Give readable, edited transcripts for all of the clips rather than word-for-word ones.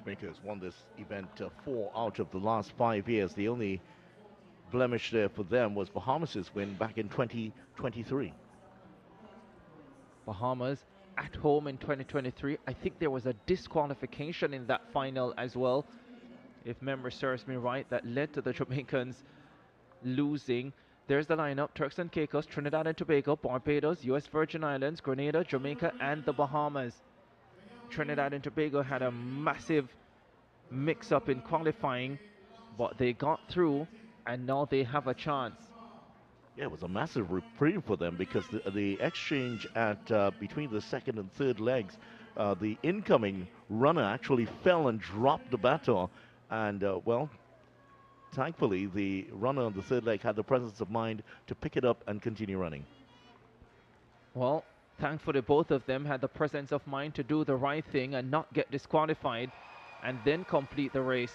Jamaica has won this event 4 out of the last 5 years. The only blemish there for them was Bahamas' win back in 2023. Bahamas at home in 2023. I think there was a disqualification in that final as well, if memory serves me right, that led to the Jamaicans losing. There's the lineup: Turks and Caicos, Trinidad and Tobago, Barbados, US Virgin Islands, Grenada, Jamaica and the Bahamas. Trinidad and Tobago had a massive mix-up in qualifying, but they got through and now they have a chance. Yeah, it was a massive reprieve for them because the exchange at between the second and third legs, the incoming runner actually fell and dropped the baton, and well, thankfully the runner on the third leg had the presence of mind to pick it up and continue running. Well, thankfully both of them had the presence of mind to do the right thing and not get disqualified and then complete the race.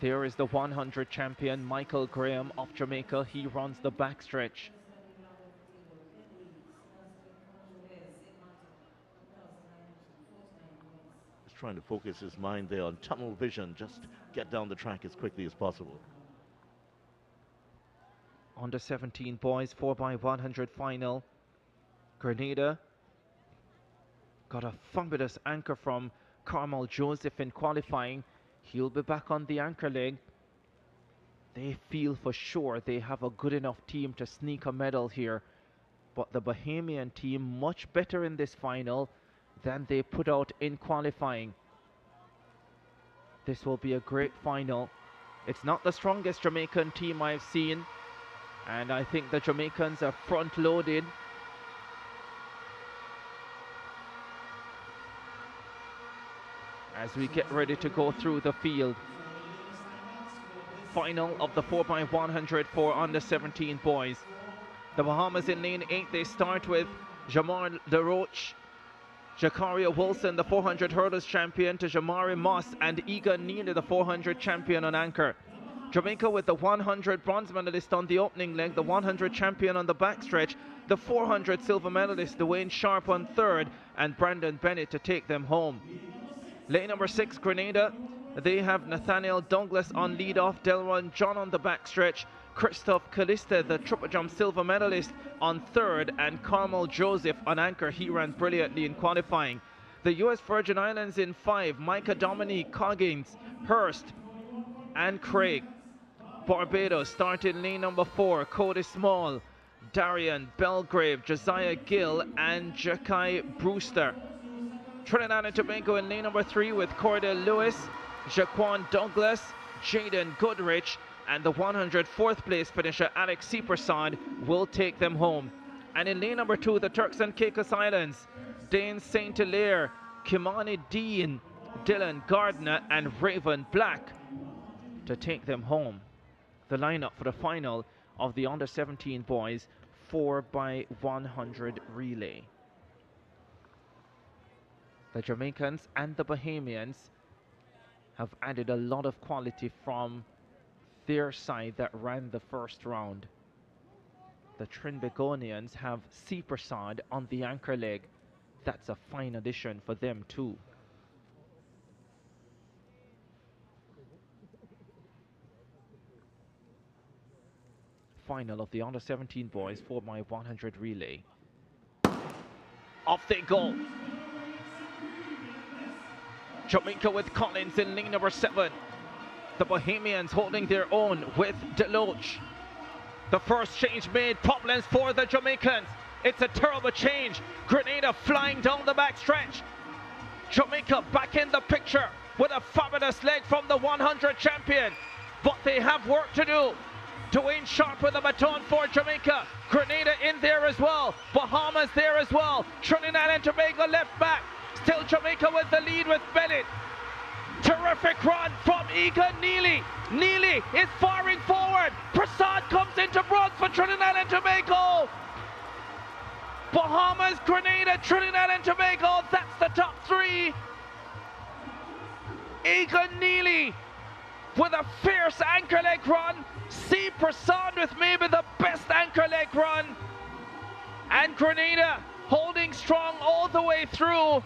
There is the 100 champion, Michael Graham of Jamaica. He runs the backstretch. He's trying to focus his mind there on tunnel vision, just get down the track as quickly as possible. Under 17 boys, 4x100 final. Grenada got a fabulous anchor from Carmel Joseph in qualifying. He'll be back on the anchor leg. They feel for sure they have a good enough team to sneak a medal here. But the Bahamian team much better in this final than they put out in qualifying. This will be a great final. It's not the strongest Jamaican team I've seen, and I think the Jamaicans are front-loaded. As we get ready to go through the field. Final of the 4x100 for under 17 boys. The Bahamas in lane 8, they start with Jamar LaRoche, Jakaria Wilson, the 400 hurdles champion, to Jamari Moss and Egan Neely, the 400 champion on anchor. Jamaica with the 100 bronze medalist on the opening leg, the 100 champion on the backstretch, the 400 silver medalist Dwayne Sharp on third, and Brandon Bennett to take them home. Lane number 6, Grenada, they have Nathaniel Douglas on lead-off, Delron John on the backstretch, Christoph Kalista, the triple jump silver medalist, on third, and Carmel Joseph on anchor. He ran brilliantly in qualifying. The US Virgin Islands in 5, Micah Dominique, Coggins, Hurst, and Craig. Barbados start in lane number 4, Cody Small, Darian Belgrave, Josiah Gill, and Jakai Brewster. Trinidad and Tobago in lane number 3 with Cordell Lewis, Jaquan Douglas, Jaden Goodrich, and the 104th place finisher Alex Seepersod will take them home. And in lane number 2, the Turks and Caicos Islands, Dane St. Hilaire, Kimani Dean, Dylan Gardner, and Raven Black to take them home. The lineup for the final of the under 17 boys 4x100 relay. The Jamaicans and the Bahamians have added a lot of quality from their side that ran the first round. The Trinbagonians have Seepersod on the anchor leg. That's a fine addition for them too. Final of the under 17 boys 4x100 relay. Off they go. Jamaica with Collins in lane number 7. The Bahamians holding their own with Deloach. The first change made, problems for the Jamaicans. It's a terrible change. Grenada flying down the backstretch. Jamaica back in the picture with a fabulous leg from the 100 champion. But they have work to do. Dwayne Sharp with a baton for Jamaica. Grenada in there as well. Bahamas there as well. Trinidad and Tobago left back. Still Jamaica with the lead with Bennett. Terrific run from Egan Neely. Neely is firing forward. Prasad comes into bronze for Trinidad and Tobago. Bahamas, Grenada, Trinidad and Tobago. That's the top 3. Egan Neely with a fierce anchor leg run. C. Prasad with maybe the best anchor leg run. And Grenada holding strong all the way through.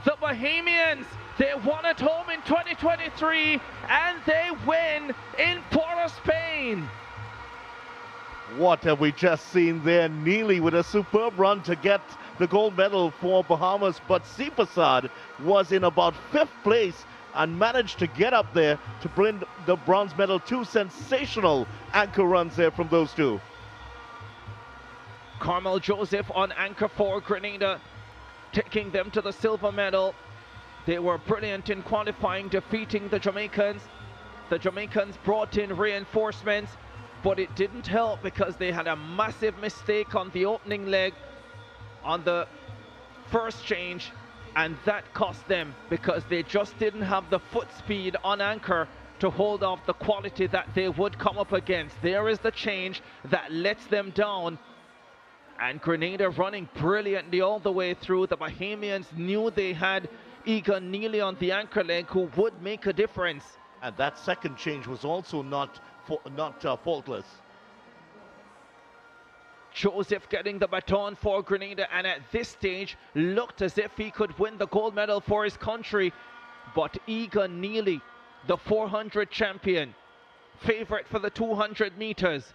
The Bahamians, they won at home in 2023 and they win in Port of Spain. What have we just seen there? Neely with a superb run to get the gold medal for Bahamas, but Sipasad was in about 5th place and managed to get up there to bring the bronze medal. 2 sensational anchor runs there from those two. Carmel Joseph on anchor for Grenada, taking them to the silver medal. They were brilliant in qualifying, defeating the Jamaicans. The Jamaicans brought in reinforcements, but it didn't help because they had a massive mistake on the opening leg on the first change, and that cost them because they just didn't have the foot speed on anchor to hold off the quality that they would come up against. There is the change that lets them down, and Grenada running brilliantly all the way through. The Bahamians knew they had Egan Neely on the anchor leg who would make a difference. And that second change was also not faultless. Joseph getting the baton for Grenada, and at this stage looked as if he could win the gold medal for his country. But Egan Neely, the 400 champion, favorite for the 200 meters,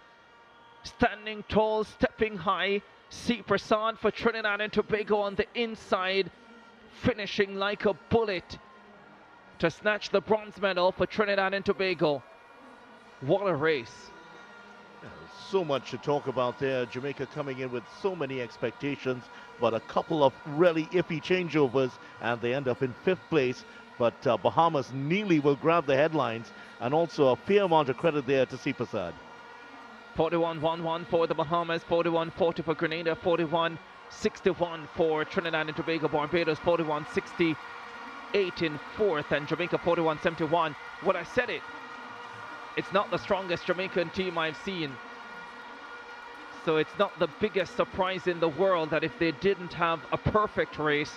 standing tall, stepping high. C. Prasad for Trinidad and Tobago on the inside, finishing like a bullet to snatch the bronze medal for Trinidad and Tobago. What a race. So much to talk about there. Jamaica coming in with so many expectations, but a couple of really iffy changeovers, and they end up in 5th place. But Bahamas Neely will grab the headlines, and also a fair amount of credit there to Sipasad. 41-1-1 for the Bahamas, 41-40 for Grenada, 41-61 for Trinidad and Tobago. Barbados 41-68 in 4th, and Jamaica 41-71. When I said it, it's not the strongest Jamaican team I've seen. So it's not the biggest surprise in the world that if they didn't have a perfect race,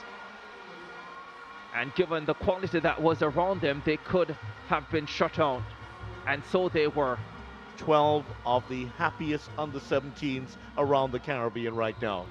and given the quality that was around them, they could have been shut out. And so they were. 12 of the happiest under-17s around the Caribbean right now.